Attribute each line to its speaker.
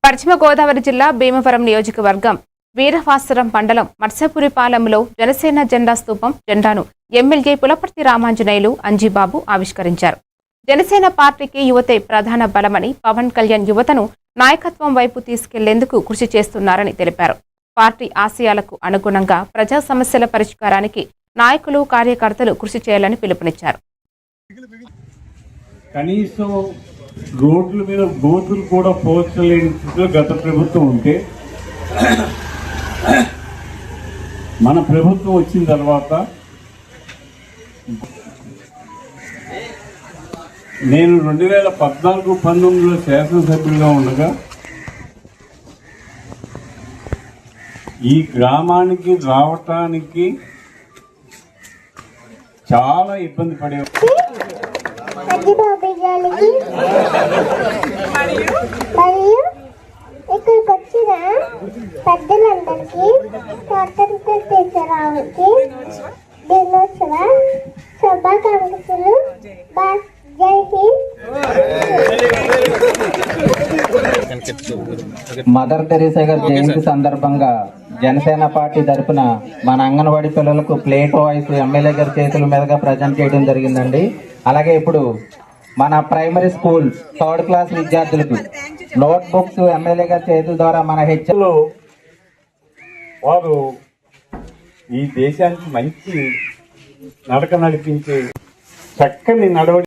Speaker 1: పశ్చిమ గోదావరి జిల్లా భీమవరం నియోజకవర్గం వీరవాసరం మండలం మత్స్యపురిపాలెంలో జనసేన జెండా స్తూపం జెండాను ఎమ్మెల్యే పులపర్తి రామాంజనేయులు అంజీబాబు ఆవిష్కరించారు. జనసేన పార్టీకి యువతే ప్రధాన బలమని, పవన్ కళ్యాణ్ యువతను నాయకత్వం వైపు తీసుకెళ్లేందుకు కృషి చేస్తున్నారని తెలిపారు. పార్టీ ఆశయాలకు అనుగుణంగా ప్రజా సమస్యల పరిష్కారానికి నాయకులు, కార్యకర్తలు కృషి చేయాలని పిలుపునిచ్చారు.
Speaker 2: కనీసం రోడ్ల మీద గోతులు కూడా పోల్చలేని స్థితిలో గత ప్రభుత్వం ఉంటే, మన ప్రభుత్వం వచ్చిన తర్వాత నేను 2014-19లో శాసనసభ్యులుగా ఉండగా ఈ గ్రామానికి రావటానికి చాలా ఇబ్బంది పడే
Speaker 3: మరియు ఇక్కడికి వచ్చిన పెద్దలందరికీ స్వాతంత్ర దినోత్సవానికి దినోత్సవ శుభాకాంక్షలు. జై హింద్.
Speaker 4: మదర్ తెరీసా గారి జయంతి సందర్భంగా జనసేన పార్టీ తరఫున మన అంగన్వాడీ పిల్లలకు ప్లేట్ వాయిస్ ఎమ్మెల్యే గారి చేతుల మీదుగా ప్రజెంట్ చేయడం జరిగిందండి. అలాగే ఇప్పుడు మన ప్రైమరీ స్కూల్ 3rd క్లాస్ విద్యార్థులకు నోట్ బుక్స్ ఎమ్మెల్యే గారి చేతుల ద్వారా మన హెచ్ఎల్
Speaker 2: వారు ఈ దేశానికి మంచి నడక నడిపించే చక్కని నడవడి